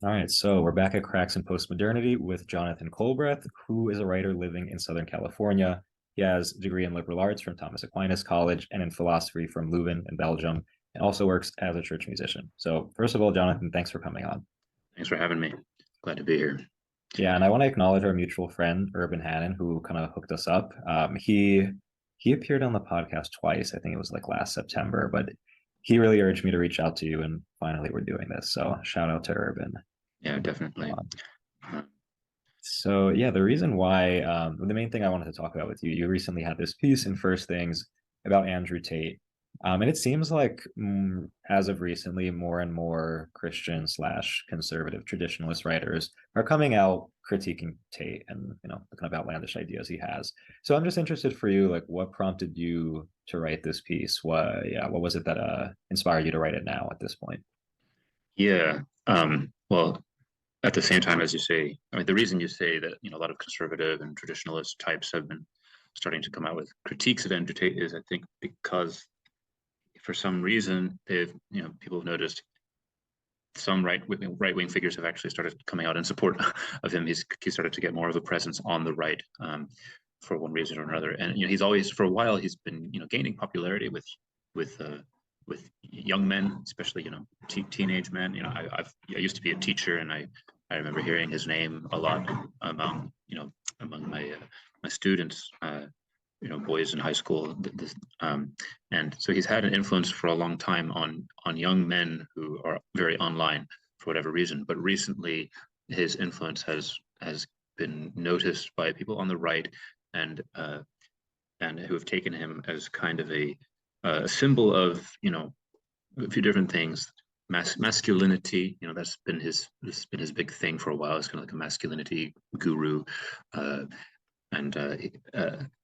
All right, so we're back at Cracks in Postmodernity with Jonathan Culbreath, who is a writer living in Southern California. He has a degree in liberal arts from Thomas Aquinas College and in philosophy from Leuven in Belgium, and also works as a church musician. So, first of all, Jonathan, thanks for coming on. Thanks for having me. Glad to be here. Yeah, and I want to acknowledge our mutual friend Urban Hannon, who kind of hooked us up. He appeared on the podcast twice. I think it was like last September, but he really urged me to reach out to you, and finally we're doing this. So, shout out to Urban. Yeah, definitely. So yeah, the reason why the main thing I wanted to talk about with you, you recently had this piece in First Things about Andrew Tate, and it seems like as of recently, more and more Christian slash conservative traditionalist writers are coming out critiquing Tate and the kind of outlandish ideas he has. So I'm just interested for you, like what prompted you to write this piece? What was it that inspired you to write it now at this point? Yeah. Well, at the same time, as you say, I mean, the reason you say that, a lot of conservative and traditionalist types have been starting to come out with critiques of Andrew Tate is, I think, because for some reason people have noticed some right wing figures have actually started coming out in support of him. He's started to get more of a presence on the right, for one reason or another. And he's always, for a while, he's been gaining popularity with young men, especially teenage men. I used to be a teacher, and I remember hearing his name a lot among my students. Boys in high school, and so he's had an influence for a long time on young men who are very online for whatever reason. But recently, his influence has been noticed by people on the right, and who have taken him as kind of a symbol of a few different things. Masculinity, that's been his big thing for a while. It's kind of like a masculinity guru, and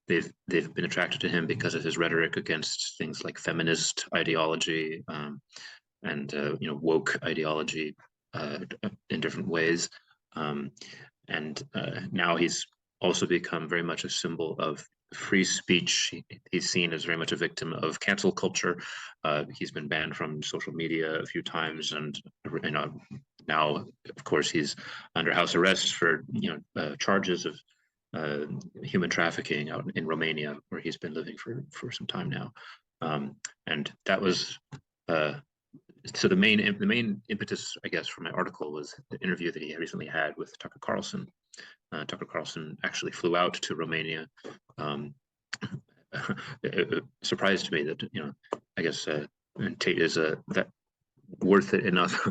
they've been attracted to him because of his rhetoric against things like feminist ideology, and woke ideology, in different ways. And now he's also become very much a symbol of free speech. He's seen as very much a victim of cancel culture. He's been banned from social media a few times, and now, of course, he's under house arrest for charges of human trafficking out in Romania, where he's been living for some time now. And that was so the main impetus, I guess, for my article was the interview that he recently had with Tucker Carlson. Tucker Carlson actually flew out to Romania. It surprised me that I guess Tate is that worth it enough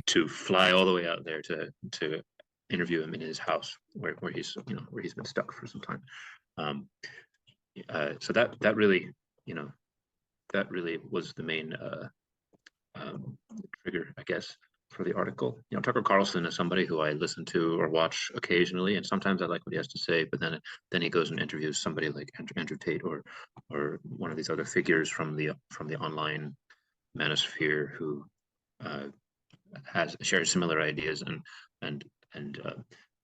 to fly all the way out there to interview him in his house, where he's been stuck for some time. So that really was the main trigger, I guess, for the article. Tucker Carlson is somebody who I listen to or watch occasionally, and sometimes I like what he has to say, but then he goes and interviews somebody like Andrew Tate or one of these other figures from the online manosphere who shares similar ideas, and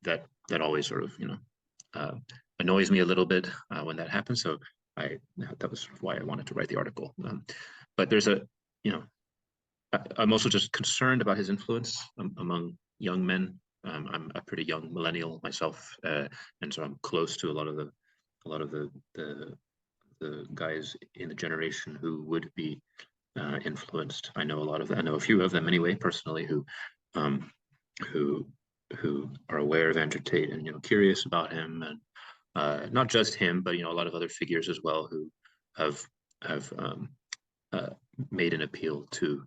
that always sort of annoys me a little bit when that happens. So that was why I wanted to write the article. But there's I'm also just concerned about his influence among young men. I'm a pretty young millennial myself, and so I'm close to a lot of the guys in the generation who would be influenced. I know a few of them anyway, personally, who are aware of Andrew Tate and curious about him, and not just him, but a lot of other figures as well who have made an appeal to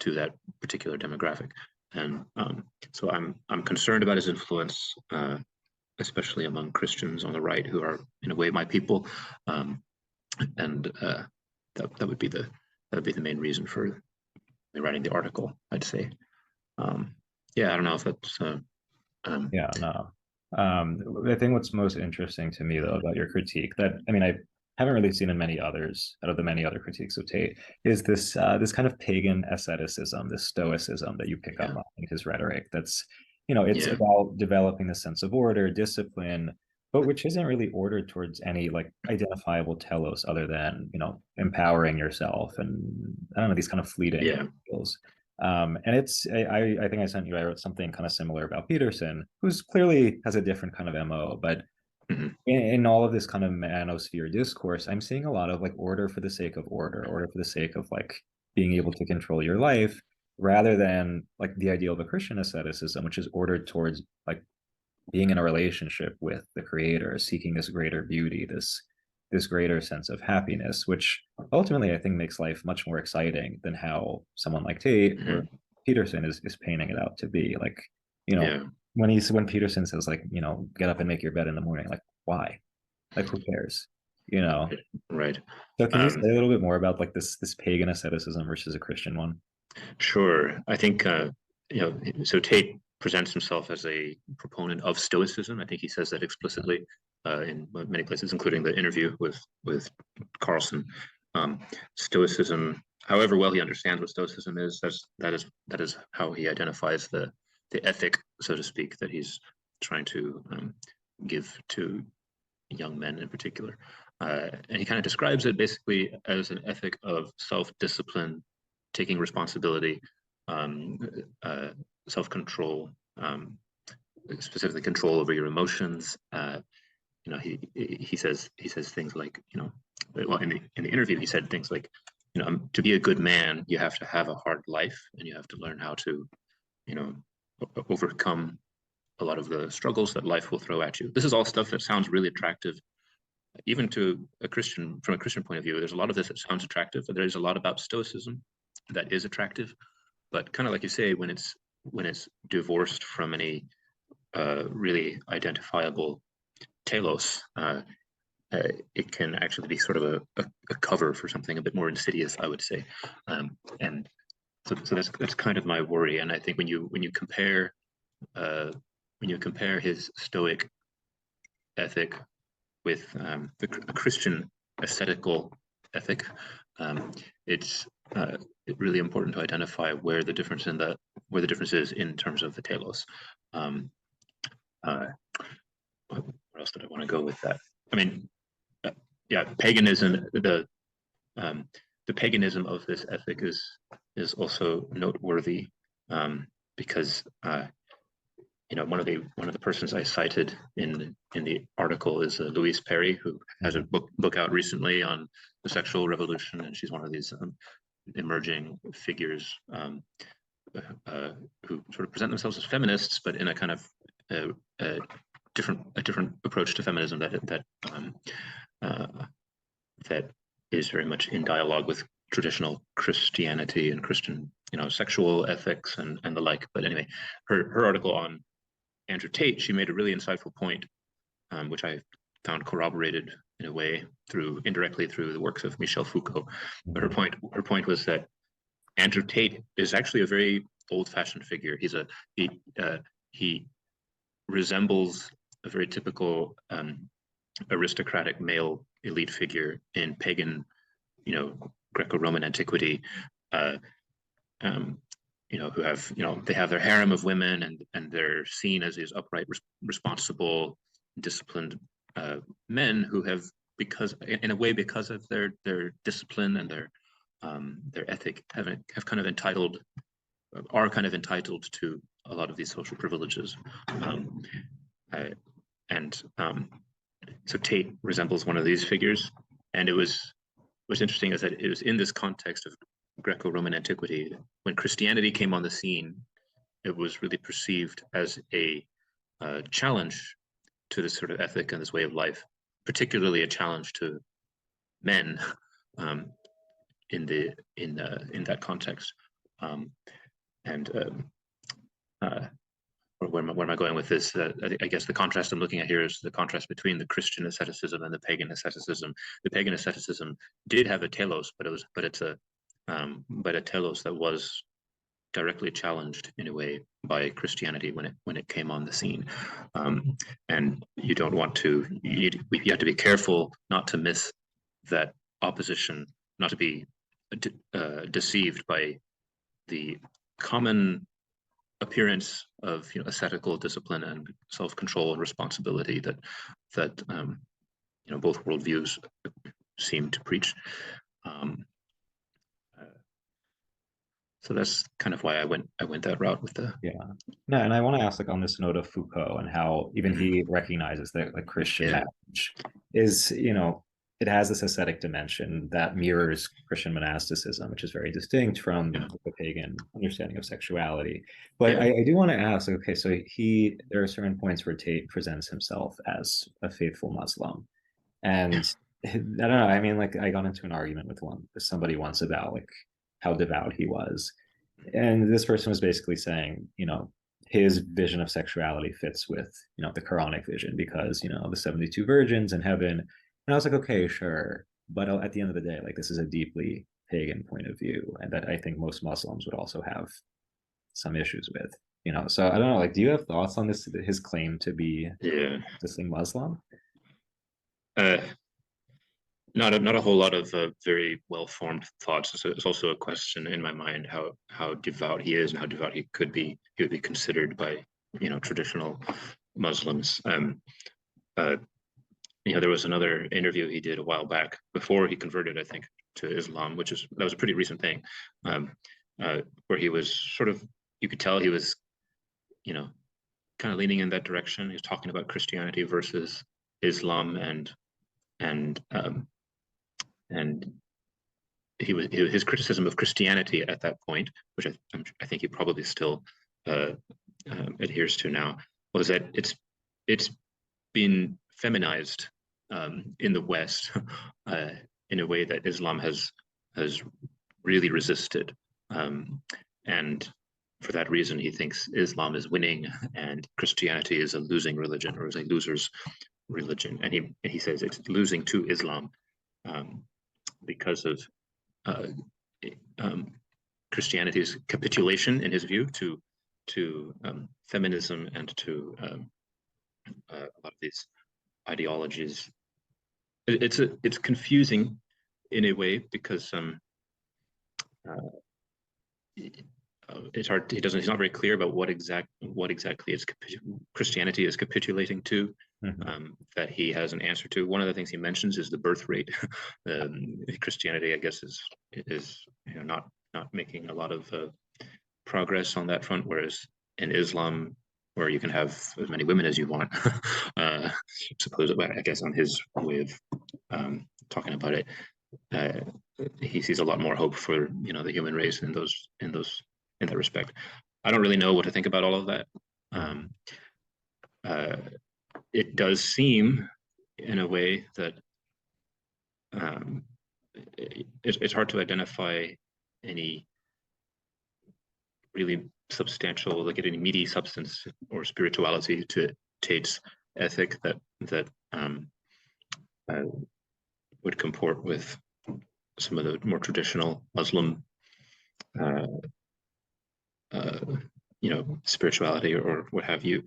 that particular demographic. And so I'm concerned about his influence, especially among Christians on the right, who are in a way my people, and that would be the main reason for me writing the article, I'd say. Yeah, I don't know if that's Yeah, no. I think what's most interesting to me though about your critique, that I mean I haven't really seen in many others, out of the many other critiques of Tate, is this kind of pagan asceticism, this stoicism that you pick up on in his rhetoric. That's it's about developing the sense of order, discipline, but which isn't really ordered towards any like identifiable telos other than empowering yourself and I don't know, these kind of fleeting Yeah. ideals. And I think I sent you, I wrote something kind of similar about Peterson, who's clearly has a different kind of MO, but Mhm. in all of this kind of manosphere discourse, I'm seeing a lot of like order for the sake of order for the sake of like being able to control your life, rather than like the ideal of a Christian asceticism, which is ordered towards like being in a relationship with the creator, seeking this greater beauty, this greater sense of happiness, which ultimately I think makes life much more exciting than how someone like Tate or Mhm. Peterson is painting it out to be. Like, you know, Yeah, when Peterson says like, get up and make your bed in the morning, like why? Like who cares? You know. right. So can you say Um, a little bit more about like this pagan asceticism versus a Christian one? sure. I think so Tate presents himself as a proponent of Stoicism. I think he says that explicitly in many places, including the interview with Carlson. Um, Stoicism, however well he understands what Stoicism is, that is how he identifies the ethic, so to speak, that he's trying to give to young men in particular. And he kind of describes it basically as an ethic of self-discipline, taking responsibility, um, uh, self-control, specifically control over your emotions. He says things like, well, in the interview he said things like, to be a good man you have to have a hard life and you have to learn how to, you know, overcome a lot of the struggles that life will throw at you. This is all stuff that sounds really attractive even to a Christian, from a Christian point of view. There's a lot of this that sounds attractive, but there's a lot about Stoicism that is attractive. But kind of like you say, when it's divorced from any really identifiable telos, it can actually be sort of a cover for something a bit more insidious, I would say. And so that's kind of my worry. And I think uh, when you compare his Stoic ethic with the Christian ascetical ethic, um, it's really important to identify where the difference is in terms of the telos. Um, uh, where else did I want to go with that? I mean, uh, yeah, paganism. Um, the paganism of this ethic is also noteworthy, because one of the persons I cited in the article is Louise Perry, who has a Mhm. book out recently on the sexual revolution, and she's one of these emerging figures, who sort of present themselves as feminists, but in a kind of uh, uh, different approach to feminism uh, that is very much in dialogue with traditional Christianity and Christian, sexual ethics and the like. But anyway, her article on Andrew Tate, she made a really insightful point, which I found corroborated in a way indirectly through the works of Michel Foucault. But Mhm. her point was that Andrew Tate is actually a very old-fashioned figure. He resembles a very typical aristocratic male elite figure in pagan, Greco-Roman antiquity. Uh, um, who have, they have their harem of women, and they're seen as these upright, responsible, disciplined men who have, because in a way, because of their discipline and their ethic, have kind of are kind of entitled to a lot of these social privileges. Um, uh, and So Tate resembles one of these figures, and what's interesting is that it was in this context of Greco-Roman antiquity when Christianity came on the scene. It was really perceived as a challenge to this sort of ethic and this way of life, particularly a challenge to men, um, in that context. Um, and where am I going with this? I guess the contrast I'm looking at here is the contrast between the Christian asceticism and the pagan asceticism. The pagan asceticism did have a telos, but a telos that was directly challenged in a way by Christianity when it came on the scene. And you don't want to you have to be careful not to miss that opposition, not to be deceived by the common appearance of, ascetical discipline and self-control and responsibility that both worldviews seem to preach. Um, uh, So that's kind of why I went that route with the. Yeah. No, and I want to ask, like, on this note of Foucault and how even Mhm. he recognizes that like Christian Yeah, marriage is, it has this ascetic dimension that mirrors Christian monasticism, which is very distinct from yeah, the pagan understanding of sexuality. But yeah, I do want to ask, okay, so there are certain points where Tate presents himself as a faithful Muslim. yeah. And I don't know, I mean, like, I got into an argument with somebody once about like how devout he was. And this person was basically saying, his vision of sexuality fits with, the Quranic vision because, the 72 virgins in heaven. And I was like, okay, sure. But at the end of the day, like, this is a deeply pagan point of view, and that I think most Muslims would also have some issues with, So I don't know, like, do you have thoughts on his claim to be Yeah. practicing Muslim? Uh, not a whole lot of very well formed thoughts. It's also a question in my mind how devout he is and how devout he could be. He would be considered by traditional Muslims. Uh, there was another interview he did a while back before he converted, I think, to Islam, that was a pretty recent thing, um, where he was sort of, you could tell he was, you know, kind of leaning in that direction. He was talking about Christianity versus Islam, and and his criticism of Christianity at that point, which I think he probably still uh, adheres to now, was that it's been feminized in the West uh, in a way that Islam has really resisted, and for that reason, he thinks Islam is winning and Christianity is a losing religion or is a loser's religion, and he says it's losing to Islam um, because of uh, um, Christianity's capitulation, in his view, to feminism and to a lot of these ideologies. It's confusing in a way because uh, it's hard. He's not very clear about what exactly Christianity is capitulating to. Mhm. That he has an answer to. One of the things he mentions is the birth rate. Christianity, I guess, is not making a lot of progress on that front, whereas in Islam, where you can have as many women as you want, supposedly, I guess, on his way of talking about it, uh, he sees a lot more hope for the human race in that respect. I don't really know what to think about all of that. Mhm. Um, uh, it does seem, in a way, that um, it's hard to identify any really substantial, like any meaty substance or spirituality to Tate's ethic that uh, would comport with some of the more traditional Muslim, uh, uh, spirituality or what have you.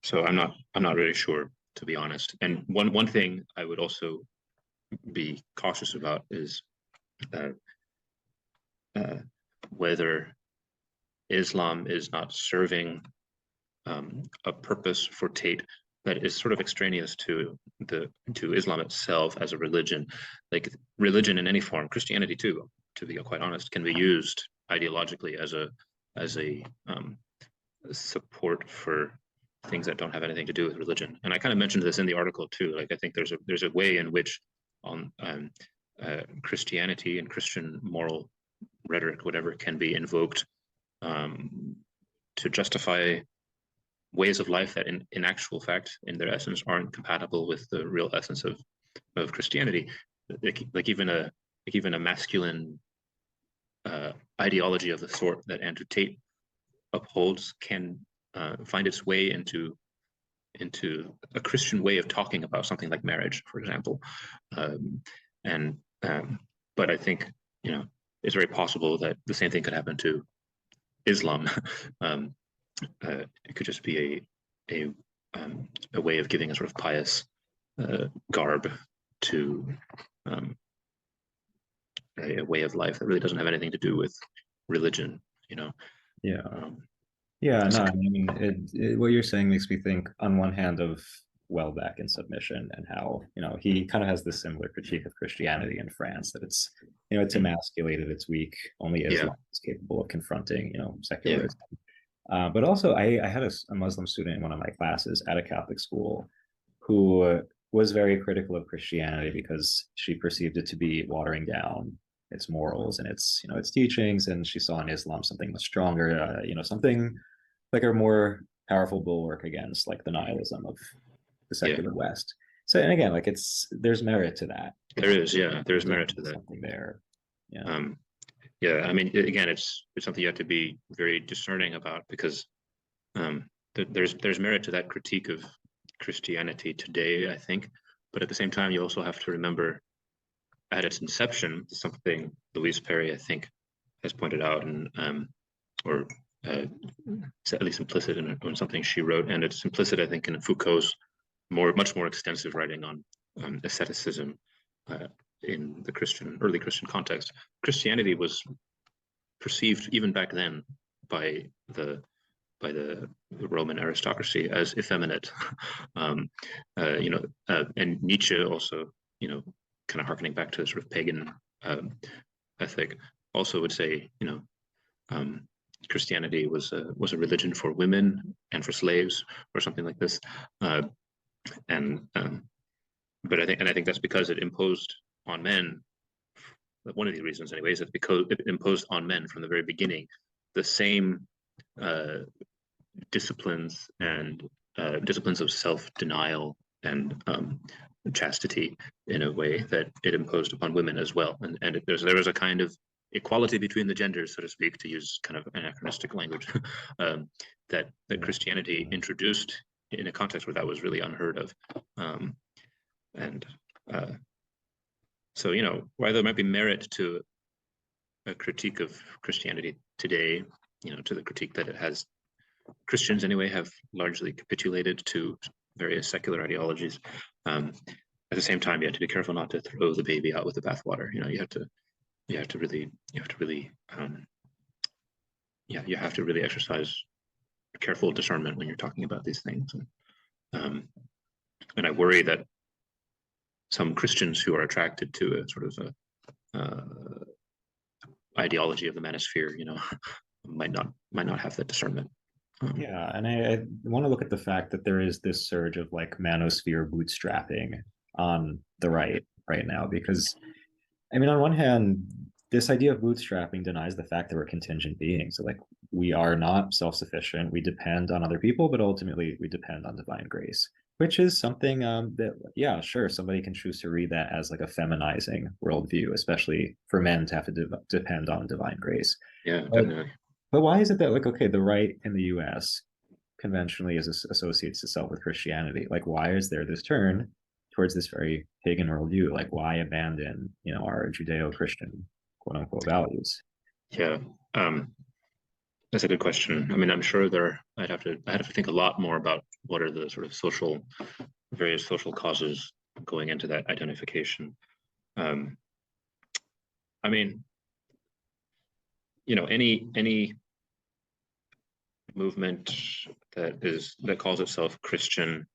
So I'm not really sure, to be honest. And one thing I would also be cautious about is uh, uh, whether Islam is not serving a purpose for Tate that is sort of extraneous to Islam itself as a religion. Like religion in any form, Christianity too, to be quite honest, can be used ideologically as a support for things that don't have anything to do with religion. And I kind of mentioned this in the article too. Like I think there's a way in which on Christianity and Christian moral rhetoric, whatever, can be invoked um, to justify ways of life that in actual fact in their essence aren't compatible with the real essence of Christianity. Like even a masculine ideology of the sort that Andrew Tate upholds can find its way into a Christian way of talking about something like marriage, for example. Um, and but I think it's very possible that the same thing could happen to Islam. um, it could just be a way of giving a sort of pious garb to um, a way of life that really doesn't have anything to do with religion. You know, Yeah. um, Yeah, no, so I mean, what you're saying makes me think on one hand of well back in submission, and how, he kind of has this similar critique of Christianity in France, that it's, it's emasculated, it's weak, only Yeah, Islam is capable of confronting, yeah, secularism. But also, I had a Muslim student in one of my classes at a Catholic school who was very critical of Christianity because she perceived it to be watering down its morals and its, its teachings, and she saw in Islam something much stronger, something like a more powerful bulwark against like the nihilism of the yeah. secular West. So, and again, like there's merit to that. There is, yeah, there's There's merit to definitely that. something there. Yeah. Um, yeah, I mean, again, it's something you have to be very discerning about, because there's merit to that critique of Christianity today, I think. But at the same time, you also have to remember, at its inception, something Louise Perry, I think, has pointed out, and or it's at least implicit in something she wrote, and it's implicit, I think, in Foucault's much more extensive writing on asceticism in the early Christian context. Christianity was perceived even back then by the Roman aristocracy as effeminate. And Nietzsche also, kind of harkening back to sort of pagan ethic, also would say, Christianity was a religion for women and for slaves, or something like this. And but I think that's because it imposed on men. One of the reasons, anyways, is because it imposed on men from the very beginning the same disciplines of self-denial and chastity, in a way that it imposed upon women as well. And there was a kind of equality between the genders, so to speak, to use kind of anachronistic language, that Christianity introduced in a context where that was really unheard of. And so, while there might be merit to a critique of Christianity today, to the critique that it has, Christians anyway have largely capitulated to various secular ideologies. At the same time, you have to be careful not to throw the baby out with the bathwater. You have to really exercise careful discernment when you're talking about these things. And I worry that some Christians who are attracted to a sort of ideology of the manosphere, might not have that discernment. Yeah, and I want to look at the fact that there is this surge of like manosphere bootstrapping on the right now, because I mean, on one hand, this idea of bootstrapping denies the fact that we're contingent beings. So, like, we are not self-sufficient. We depend on other people, but ultimately we depend on divine grace, which is something that, yeah, sure, somebody can choose to read that as like a feminizing worldview, especially for men to have to depend on divine grace. Yeah, But, definitely. but why is it that, like, okay, the right in the U.S. conventionally associates itself with Christianity? Like, why is there this turn towards this very pagan worldview? Like, why abandon, our Judeo-Christian quote unquote values? Yeah, that's a good question. I mean, I'm sure I'd have to think a lot more about what are the sort of various social causes going into that identification. I mean, any movement that calls itself Christian.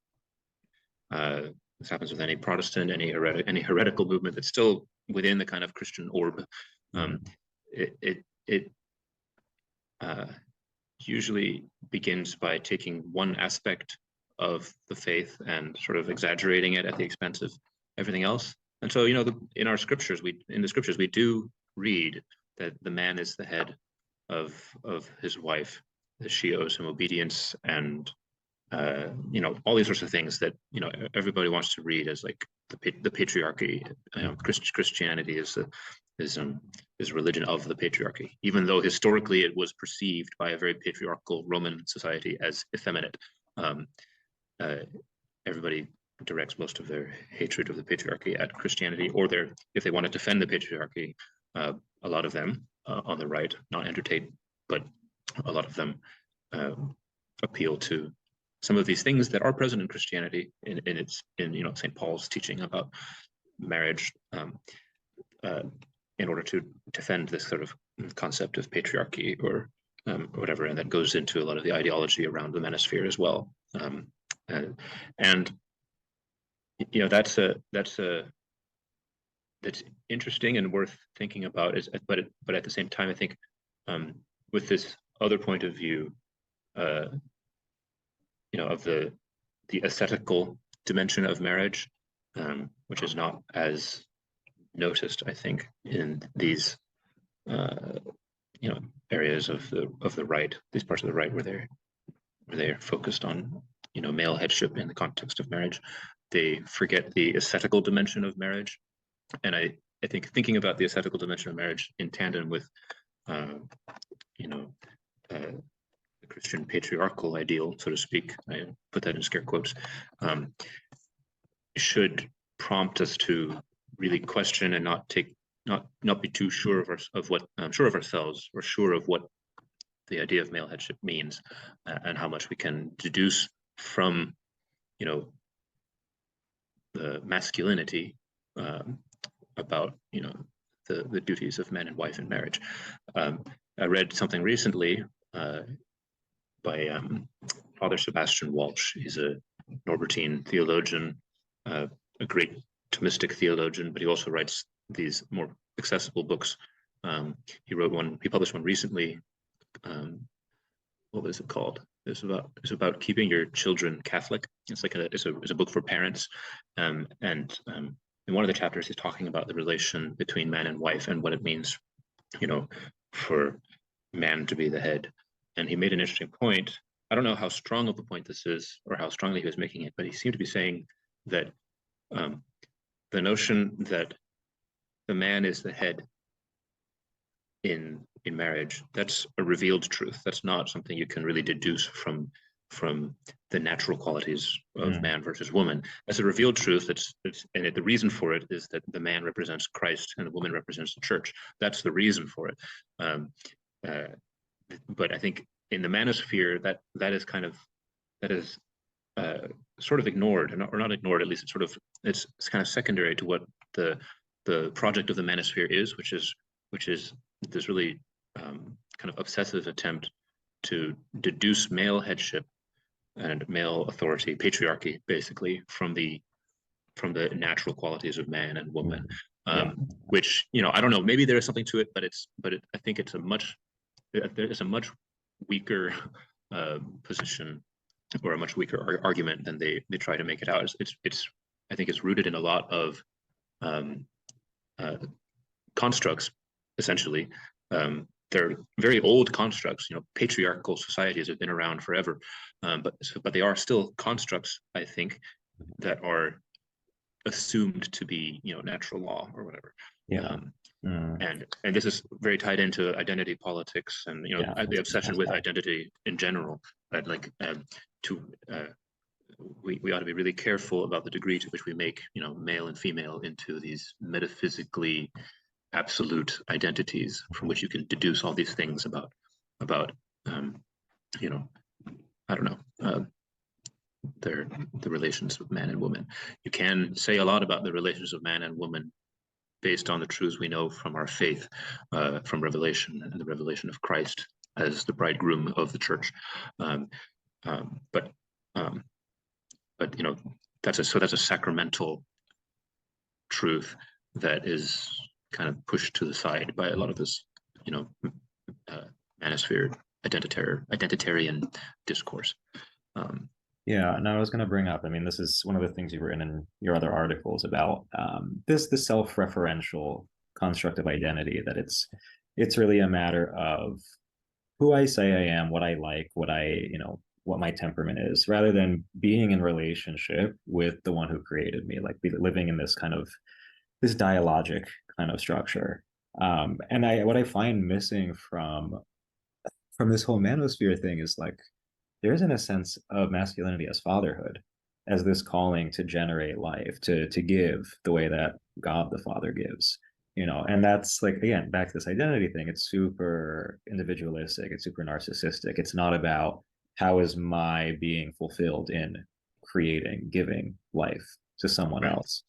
This happens with any Protestant, any heretical movement that's still within the kind of Christian orb. It usually begins by taking one aspect of the faith and sort of exaggerating it at the expense of everything else. And so, in the scriptures, we do read that the man is the head of his wife, that she owes him obedience, and all these sorts of things that everybody wants to read as like the patriarchy. Christianity is a religion of the patriarchy, even though historically it was perceived by a very patriarchal Roman society as effeminate. Everybody directs most of their hatred of the patriarchy at Christianity, or if they want to defend the patriarchy, a lot of them on the right, not Andrew Tate, but a lot of them appeal to some of these things that are present in Christianity in St. Paul's teaching about marriage, in order to defend this sort of concept of patriarchy or whatever, and that goes into a lot of the ideology around the manosphere as well. And that's interesting and worth thinking about. But at the same time, I think with this other point of view, uh, of the ascetical dimension of marriage, which is not as noticed, I think, in these uh, areas of the right, these parts of the right where they're focused on male headship in the context of marriage. They forget the ascetical dimension of marriage, and I think thinking about the ascetical dimension of marriage in tandem with uh, you know uh, the Christian patriarchal ideal, so to speak, I put that in scare quotes, um, should prompt us to really question and not be too sure of what sure of ourselves or sure of what the idea of male headship means, and how much we can deduce from the masculinity, about the duties of man and wife in marriage. I read something recently by Father Sebastian Walsh. He's a Norbertine theologian, a great Thomistic theologian, but he also writes these more accessible books. He published one recently. What was it called? It's about keeping your children Catholic. It's a book for parents, and in one of the chapters he's talking about the relation between man and wife and what it means, for man to be the head. And he made an interesting point. I don't know how strong of a point this is or how strongly he was making it, but he seemed to be saying that um, the notion that the man is the head in marriage, that's a revealed truth. That's not something you can really deduce from the natural qualities of Mm. man versus woman. That's a revealed truth. The reason for it is that the man represents Christ and the woman represents the church. That's the reason for it. Um, uh, but I think in the manosphere, that is sort of ignored, or not ignored. At least it's kind of secondary to what the project of the manosphere is, which is this really kind of obsessive attempt to deduce male headship and male authority, patriarchy, basically, from the natural qualities of man and woman. Mm. Yeah. Which I don't know. Maybe there is something to it, I think it's a much weaker position, or a much weaker argument than they try to make it out. It's I think it's rooted in a lot of um, uh, constructs, essentially. They're very old constructs. Patriarchal societies have been around forever, but they are still constructs, I think, that are assumed to be natural law or whatever. Yeah. Um, Mm. and this is very tied into identity politics and Yeah. the obsession with identity in general. I'd like to we ought to be really careful about the degree to which we make male and female into these metaphysically absolute identities from which you can deduce all these things about um, you know I don't know, the relations of man and woman. You can say a lot about the relations of man and woman based on the truths we know from our faith, from Revelation and the revelation of Christ as the bridegroom of the church. Um, um, but um, but that's a sacramental truth that is kind of pushed to the side by a lot of this, uh, manosphere identitarian discourse. Um, Yeah, no, I was going to bring up. I mean, this is one of the things you've written in your other articles about this self-referential construct of identity. That it's really a matter of who I say I am, what I like, what my temperament is, rather than being in relationship with the one who created me, like living in this kind of this dialogic kind of structure. And what I find missing from this whole manosphere thing is like there isn't a sense of masculinity as fatherhood, as this calling to generate life, to give the way that God the Father gives. And that's like again back to this identity thing. It's super individualistic, it's super narcissistic. It's not about how is my being fulfilled in creating, giving life to someone right. else.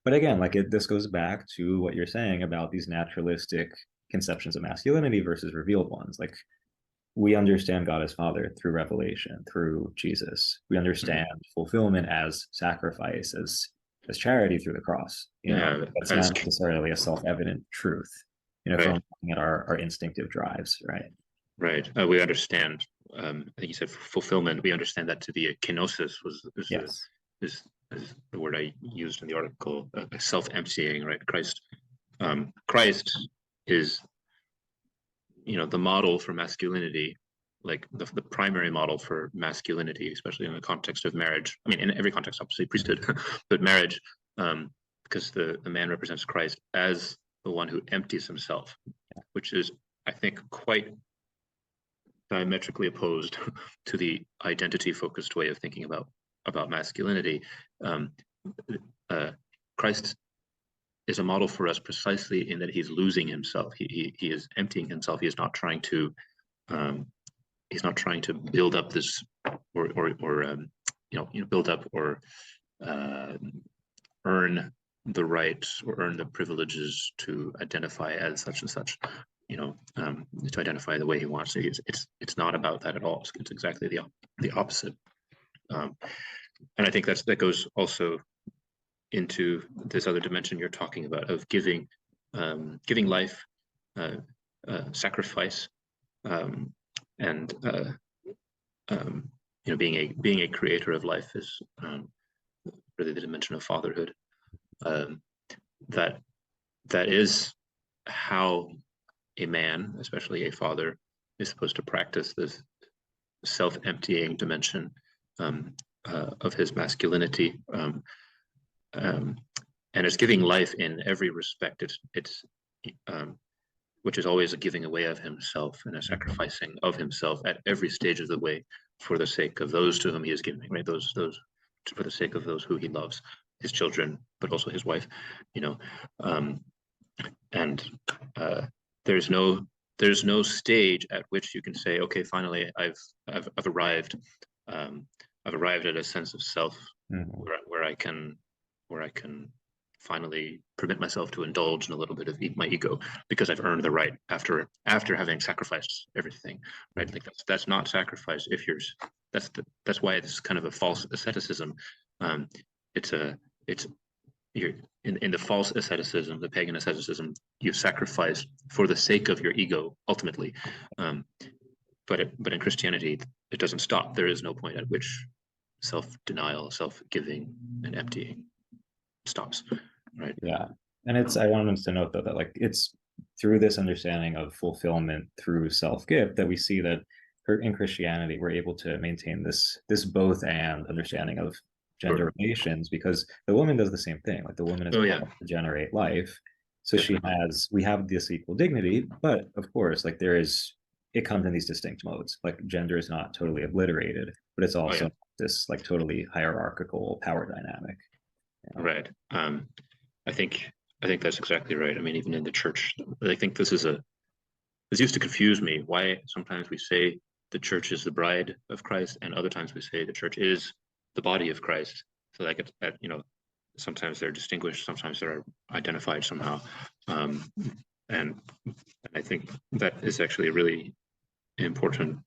But again, this goes back to what you're saying about these naturalistic conceptions of masculinity versus revealed ones. Like we understand God as Father through revelation, through Jesus. We understand fulfillment as sacrifice, as charity through the cross. Yeah, It's as not necessarily a self-evident truth. If we're right, looking at our instinctive drives, right? right. We understand. I think you said fulfillment. We understand that to be a kenosis Yes. is the word I used in the article. Self-emptying, right? Christ is the model for masculinity, like the primary model for masculinity, especially in the context of marriage. I mean, in every context, obviously priesthood, but marriage, because the man represents Christ as the one who empties himself, which is, I think, quite diametrically opposed to the identity-focused way of thinking about masculinity. Um, Christ is a model for us precisely in that he's losing himself. He is emptying himself. He is not trying to build up this or build up or uh, earn the rights or earn the privileges to identify as such and such. To identify the way he wants to. It's not about that at all. It's exactly the opposite. And I think that goes also into this other dimension you're talking about of giving life, sacrifice, and being a creator of life is really the dimension of fatherhood. That is how a man, especially a father, is supposed to practice this self-emptying dimension of his masculinity. And it's giving life in every respect. It's which is always a giving away of himself and a sacrificing of himself at every stage of the way for the sake of those to whom he is giving, right? Those for the sake of those who he loves, his children, but also his wife, and there's no stage at which you can say, okay, finally I've arrived. I've arrived at a sense of self where I can finally permit myself to indulge in a little bit of my ego because I've earned the right after having sacrificed everything, right? Like that's not sacrifice. That's why it's kind of a false asceticism. You're in the false asceticism, the pagan asceticism, you sacrifice for the sake of your ego ultimately. But in Christianity, it doesn't stop. There is no point at which self-denial, self-giving, and emptying stops. Right. Yeah. And I wanted to note though that like it's through this understanding of fulfillment through self-gift that we see that in Christianity we're able to maintain this both and understanding of gender relations, because the woman does the same thing. Like the woman is called to generate life. So we have this equal dignity, but of course, like it comes in these distinct modes. Like gender is not totally obliterated, but it's also this like totally hierarchical power dynamic. Right. I think that's exactly right. I mean, even in the church, I think this used to confuse me. Why sometimes we say the church is the bride of Christ, and other times we say the church is the body of Christ. So like sometimes they're distinguished, sometimes they're identified somehow, and I think that is actually a really important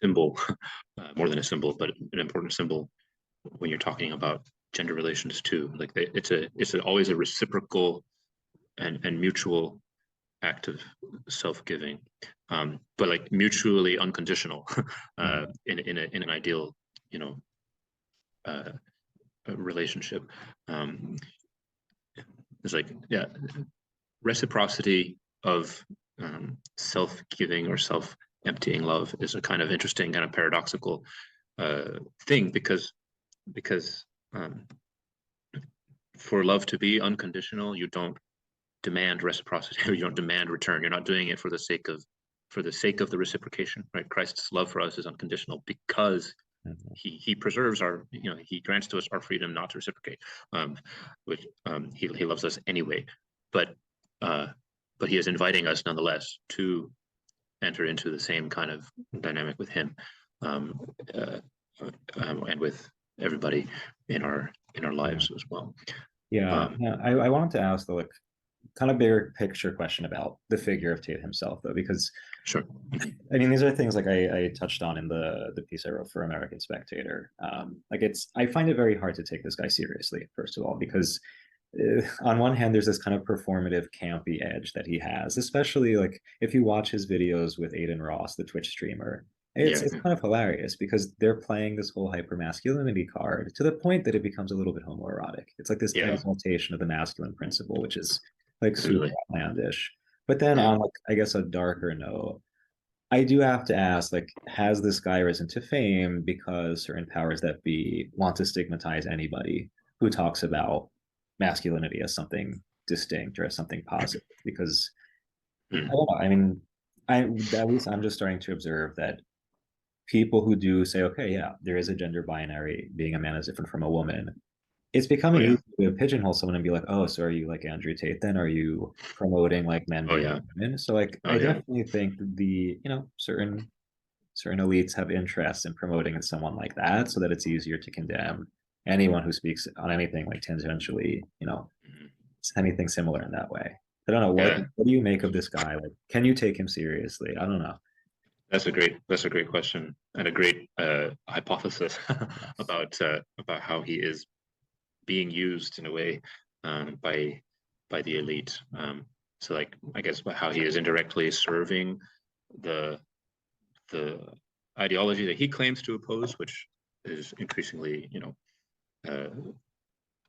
symbol, more than a symbol, but an important symbol when you're talking about gender relations too. Like it's always a reciprocal and mutual act of self-giving, but like mutually unconditional in an ideal relationship. It's like reciprocity of self-giving or self-emptying love is a kind of interesting, kind of paradoxical thing because for love to be unconditional, you don't demand reciprocity. You don't demand return. You're not doing it for the sake of the reciprocation, right? Christ's love for us is unconditional because he preserves he grants to us our freedom not to reciprocate, which he loves us anyway, but he is inviting us nonetheless to enter into the same kind of dynamic with him, and with everybody in our lives as well. I wanted to ask though, like kind of bigger picture question about the figure of Tate himself, though, because Sure. I mean, these are things like I touched on in the piece I wrote for American Spectator. Like I find it very hard to take this guy seriously, first of all, because on one hand, there's this kind of performative, campy edge that he has, especially like if you watch his videos with Aiden Ross, the Twitch streamer. Yeah. It's kind of hilarious because they're playing this whole hypermasculinity card to the point that it becomes a little bit homoerotic. It's like this Yeah. exaltation of the masculine principle, which is like super Absolutely. outlandish. But then Yeah. on like I guess a darker note, I do have to ask, like, has this guy risen to fame because certain powers that be want to stigmatize anybody who talks about masculinity as something distinct or as something positive? Because I Mm. don't know. I mean, I at least I'm just starting to observe that people who do say, okay, yeah, there is a gender binary, being a man is different from a woman. It's Oh becoming yeah. easy to pigeonhole someone and be like, oh, so are you like Andrew Tate? Then are you promoting like men Oh being yeah. like women? So like, Oh I yeah. definitely think certain elites have interest in promoting someone like that so that it's easier to condemn anyone who speaks on anything like tangentially, Mhm. anything similar in that way. I don't know Yeah. what do you make of this guy? Like, can you take him seriously? I don't know. That's a great question and a great hypothesis Yes. about how he is being used in a way by the elite. So like I guess how he is indirectly serving the the ideology that he claims to oppose, which is increasingly, uh,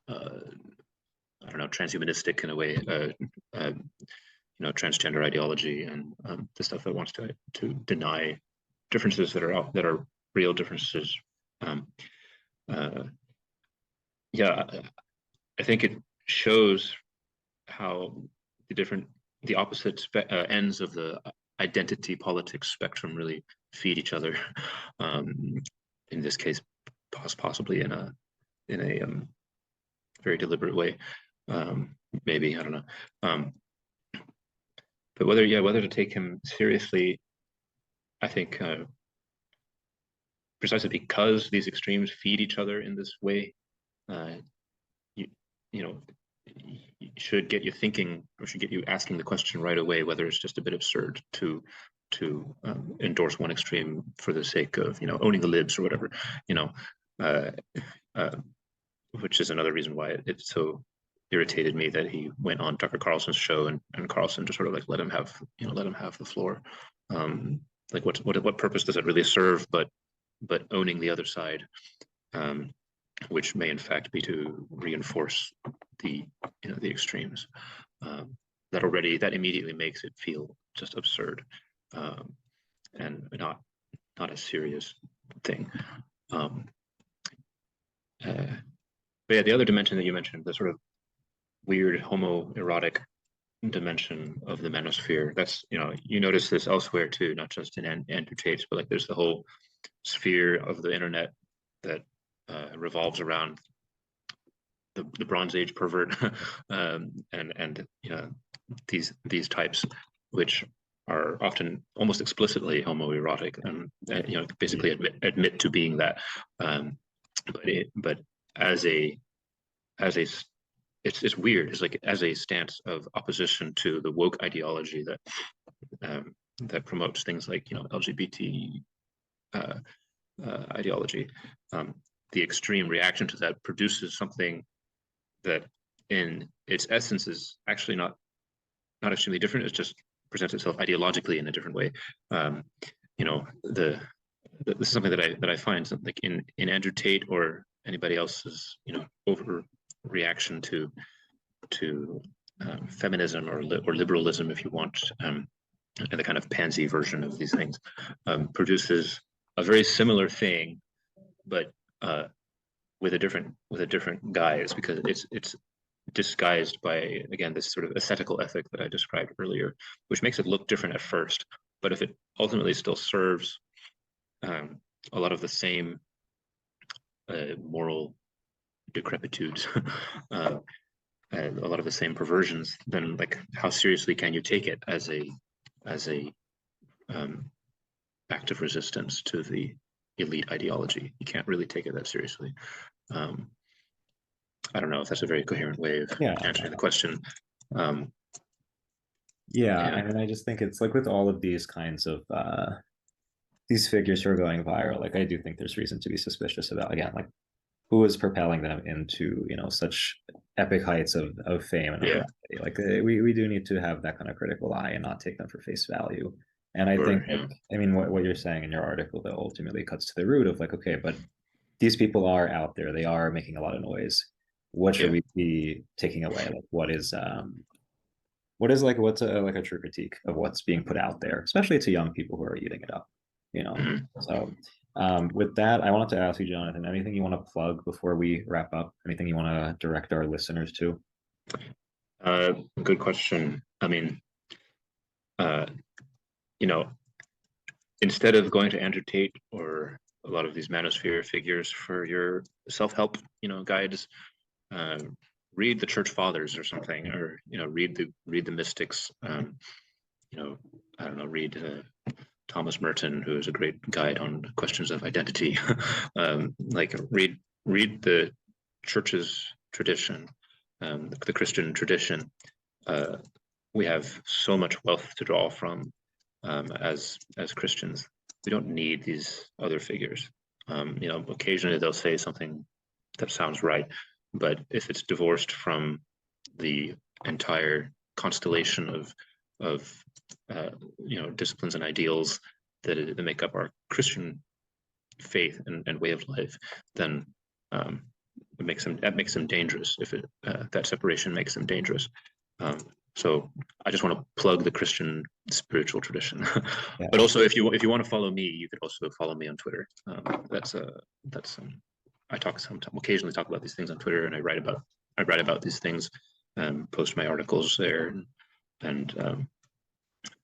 I don't know, transhumanistic in a way, transgender ideology and the stuff that wants to deny differences that are real differences. Um, uh, yeah, I think it shows how the opposite ends of the identity politics spectrum really feed each other. Um, in this case, possibly in a very deliberate way. Maybe I don't know. Um, but whether to take him seriously, I think precisely because these extremes feed each other in this way, uh, you you know should get you thinking or should get you asking the question right away whether it's just a bit absurd to endorse one extreme for the sake of owning the libs or whatever, you know, uh, uh, which is another reason why it so irritated me that he went on Tucker Carlson's show and Carlson just sort of like let him have the floor. Um, like what purpose does it really serve but owning the other side, um, which may in fact be to reinforce the the extremes. Um, that immediately makes it feel just absurd, um, and not a serious thing. Um, uh, but yeah, the other dimension that you mentioned, the sort of weird homoerotic dimension of the manosphere. That's you notice this elsewhere too, not just in Andrew Tate's, but like there's the whole sphere of the internet that revolves around the Bronze Age pervert, and these types, which are often almost explicitly homoerotic and basically admit to being that, but as a it's weird. It's like as a stance of opposition to the woke ideology that promotes things like LGBT uh, ideology. Um, the extreme reaction to that produces something that, in its essence, is actually not extremely different. It just presents itself ideologically in a different way. Um, you know, this is something that I find like in Andrew Tate or anybody else's overreaction to feminism or liberalism, if you want, and the kind of pansy version of these things, produces a very similar thing, but with a different guise, because it's disguised by, again, this sort of ascetical ethic that I described earlier, which makes it look different at first. But if it ultimately still serves um, a lot of the same moral decrepitudes, uh, and a lot of the same perversions, then like how seriously can you take it as a um, active resistance to the elite ideology? You can't really take it that seriously. Um, I don't know if that's a very coherent way of Yeah, answering the question. Um, Yeah, Yeah, I mean, I just think it's like with all of these kinds of these figures who are going viral, like I do think there's reason to be suspicious about, again, like who is propelling them into, such epic heights of fame and yeah, notoriety. Like we do need to have that kind of critical eye and not take them for face value. And I think sure, like, yeah, I mean, what you're saying in your article that ultimately cuts to the root of like, okay, but these people are out there, they are making a lot of noise. What should yeah, we be taking away? Like what is like what's a like a true critique of what's being put out there, especially to young people who are eating it up, you know. mhm. So with that, I wanted to ask you, Jonathan, anything you want to plug before we wrap up? Anything you want to direct our listeners to? Good question. I mean, uh, you know, instead of going to Andrew Tate or a lot of these manosphere figures for your self-help, guides, uh, read the church fathers or something, or read the mystics. I don't know, read Thomas Merton, who is a great guide on questions of identity. Like read the church's tradition, the Christian tradition. Uh, we have so much wealth to draw from as Christians. We don't need these other figures. Occasionally they'll say something that sounds right, but if it's divorced from the entire constellation of disciplines and ideals that make up our Christian faith and way of life, then um, that makes them dangerous. If that separation makes them dangerous. Um, so I just want to plug the Christian spiritual tradition. Yeah. But also, if you want to follow me, you could also follow me on Twitter. That's I occasionally talk about these things on Twitter, and I write about these things, post my articles there, and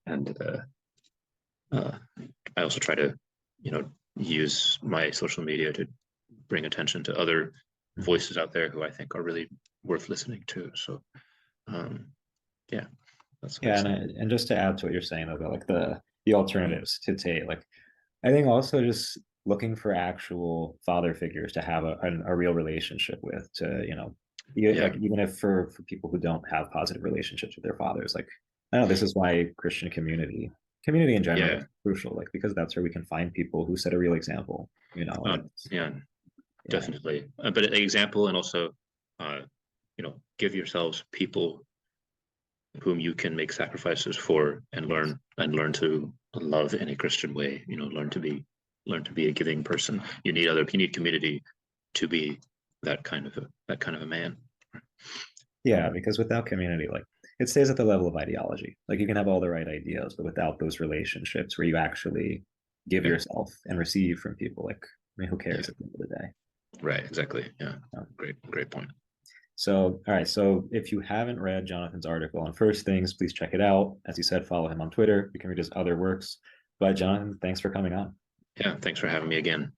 and I also try to use my social media to bring attention to other Mhm. voices out there who I think are really worth listening to. So um, yeah, that's what I'd Yeah, say. and just to add to what you're saying about like the alternatives to Tate, like I think also just looking for actual father figures to have a real relationship with, to Yeah, like even if for people who don't have positive relationships with their fathers, like I know this is why Christian community in general yeah, is crucial, like because that's where we can find people who set a real example, and yeah, yeah. definitely. But an example, and also, uh, give yourselves people whom you can make sacrifices for, Yes. and learn to love in a Christian way. Learn to be a giving person. You need community to be that kind of a man. Yeah, because without community, like it stays at the level of ideology. Like you can have all the right ideas, but without those relationships where you actually give Yeah, yourself and receive from people, like I mean, who yeah, cares at the end of the day? right, exactly. Yeah, Um, great point. so, all right. So, if you haven't read Jonathan's article on First Things, please check it out. As you said, follow him on Twitter. You can read his other works. But, Jonathan, thanks for coming on. Yeah, thanks for having me again.